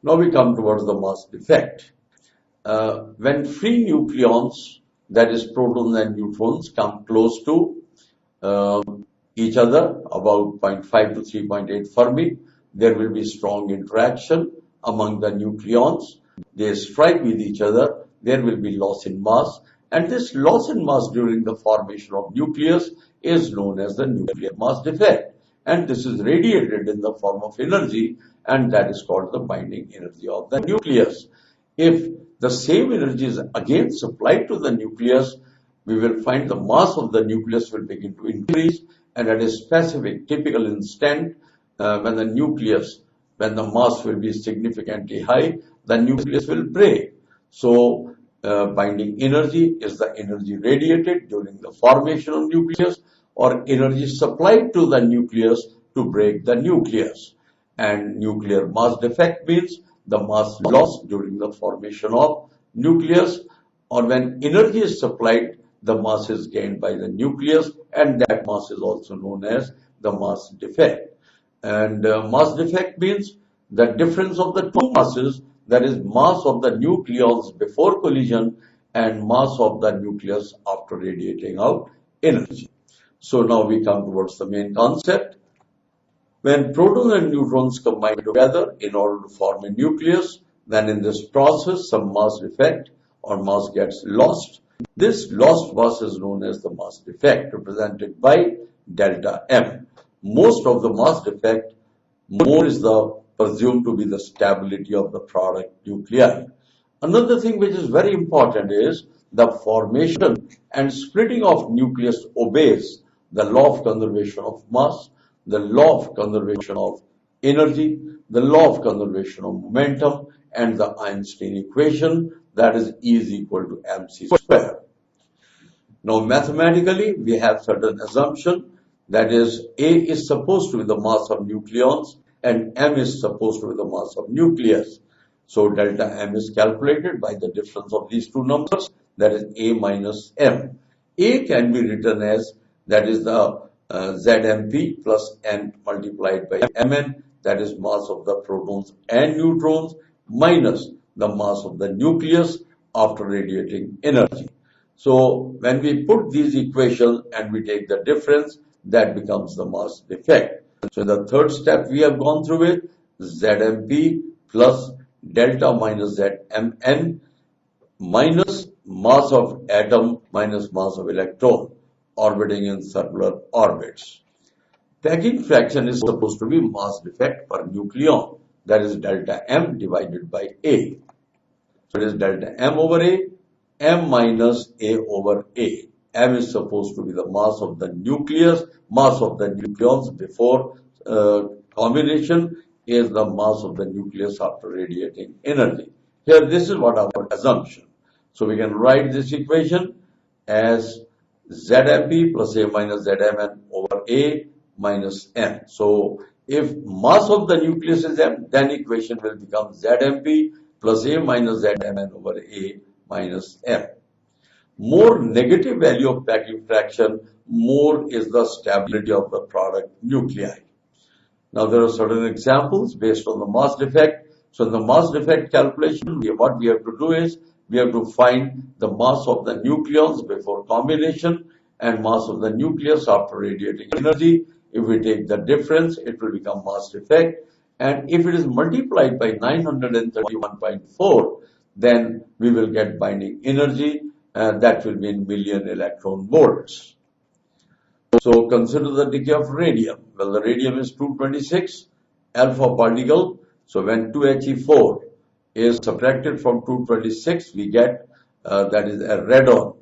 Now we come towards the mass defect. When free nucleons, that is protons and neutrons, come close to each other, about 0.5 to 3.8 Fermi, there will be strong interaction among the nucleons. They strike with each other, there will be loss in mass, and this loss in mass during the formation of nucleus is known as the nuclear mass defect. And this is radiated in the form of energy, and that is called the binding energy of the nucleus. If the same energy is again supplied to the nucleus, we will find the mass of the nucleus will begin to increase, and at a specific typical instant, when the mass will be significantly high, the nucleus will break. So, binding energy is the energy radiated during the formation of nucleus or energy supplied to the nucleus to break the nucleus. And nuclear mass defect means the mass loss during the formation of nucleus, or when energy is supplied, the mass is gained by the nucleus, and that mass is also known as the mass defect. And mass defect means the difference of the two masses, that is mass of the nucleons before collision and mass of the nucleus after radiating out energy. So now we come towards the main concept. When protons and neutrons combine together in order to form a nucleus, then in this process some mass defect or mass gets lost. This lost mass is known as the mass defect, represented by delta M. Most of the mass defect, more is presumed to be the stability of the product nuclei. Another thing which is very important is the formation and splitting of nucleus obeys the law of conservation of mass, the law of conservation of energy, the law of conservation of momentum, and the Einstein equation, that is E is equal to mc square. Now mathematically we have certain assumption, that is A is supposed to be the mass of nucleons and M is supposed to be the mass of nucleus. So delta M is calculated by the difference of these two numbers, that is A minus M. A can be written as, that is the ZMP plus N multiplied by Mn, that is mass of the protons and neutrons, minus the mass of the nucleus after radiating energy. So when we put these equations and we take the difference, that becomes the mass defect. So the third step we have gone through it, ZMP plus delta minus ZMN minus mass of atom minus mass of electron orbiting in circular orbits. Packing fraction is supposed to be mass defect per nucleon, that is delta M divided by A. So it is delta M over A, M minus A over A. M is supposed to be the mass of the nucleus, mass of the nucleons before combination is the mass of the nucleus after radiating energy. Here this is what our assumption. So we can write this equation as ZMP plus A minus ZMN over A minus M. So if mass of the nucleus is M, then equation will become ZMP plus A minus ZMN over A minus M. More negative value of packing fraction, more is the stability of the product nuclei. Now there are certain examples based on the mass defect. So in the mass defect calculation, what we have to do is, we have to find the mass of the nucleons before combination and mass of the nucleus after radiating energy. If we take the difference, it will become mass defect. And if it is multiplied by 931.4, then we will get binding energy, and that will be in million electron volts. So consider the decay of radium. Well, the radium is 226 alpha particle. So when 2He4 is subtracted from 226, we get that is a radon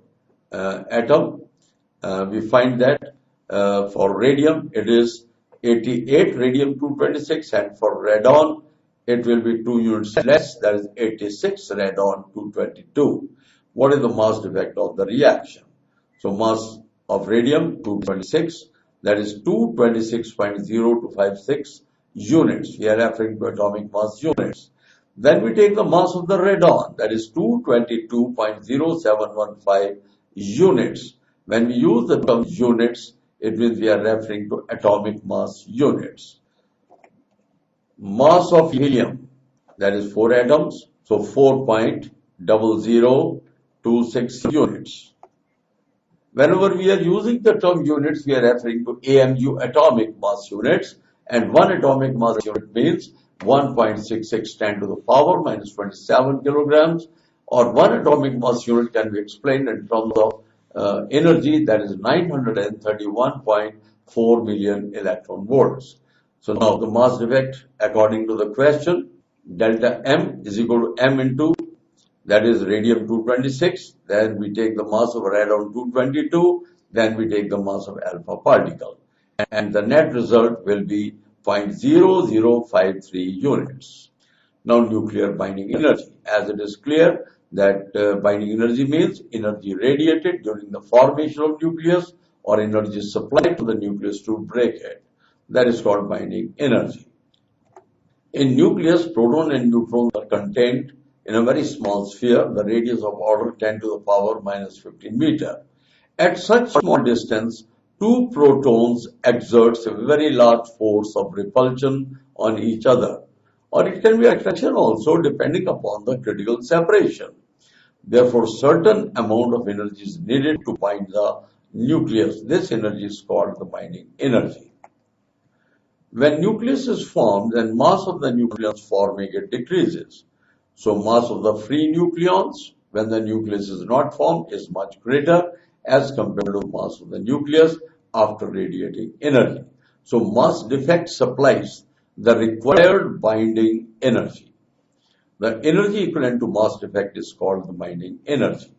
atom. We find that for radium it is 88 radium 226, and for radon it will be 2 units less, that is 86 radon 222. What is the mass defect of the reaction? So mass of radium 226, that is 226.0256 units. We are referring to atomic mass units. Then we take the mass of the radon, that is 222.0715 units. When we use the term units, it means we are referring to atomic mass units. Mass of helium that is 4 atoms, so 4.0026 units. Whenever we are using the term units, we are referring to AMU, atomic mass units, and 1 atomic mass unit means 1.66 10 to the power minus 27 kilograms, or 1 atomic mass unit can be explained in terms of energy, that is 931.4 million electron volts. So now the mass defect, according to the question, delta M is equal to M into, that is radium 226, then we take the mass of radon 222, then we take the mass of alpha particle, and the net result will be 0.0053 units. Now nuclear binding energy, as it is clear that binding energy means energy radiated during the formation of nucleus or energy supplied to the nucleus to break it. That is called binding energy. In nucleus, proton and neutrons are contained in a very small sphere, the radius of order 10 to the power minus 15 meter. At such small distance, two protons exerts a very large force of repulsion on each other, or it can be attraction also depending upon the critical separation. Therefore, certain amount of energy is needed to bind the nucleus. This energy is called the binding energy. When nucleus is formed, then mass of the nucleons forming it decreases. So mass of the free nucleons, when the nucleus is not formed, is much greater as compared to mass of the nucleus after radiating energy. So mass defect supplies the required binding energy. The energy equivalent to mass defect is called the binding energy.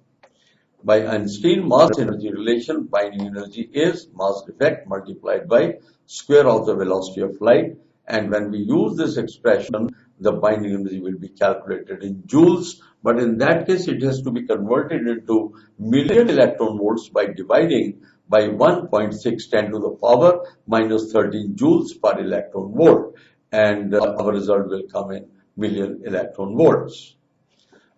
By Einstein mass energy relation, binding energy is mass defect multiplied by square of the velocity of light. And when we use this expression, the binding energy will be calculated in joules, but in that case it has to be converted into million electron volts by dividing by 1.6 10 to the power minus 13 joules per electron volt, and our result will come in million electron volts.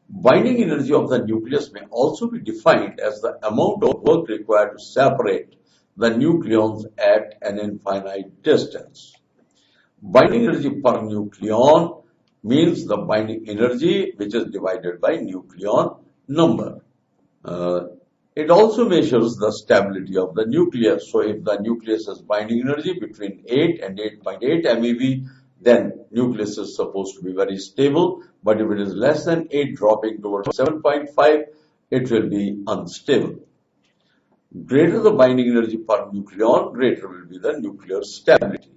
Binding energy of the nucleus may also be defined as the amount of work required to separate the nucleons at an infinite distance. Binding energy per nucleon means the binding energy which is divided by nucleon number. It also measures the stability of the nucleus. So if the nucleus has binding energy between 8 and 8.8 MeV, then nucleus is supposed to be very stable. But if it is less than 8 dropping towards 7.5, it will be unstable. Greater the binding energy per nucleon, greater will be the nuclear stability.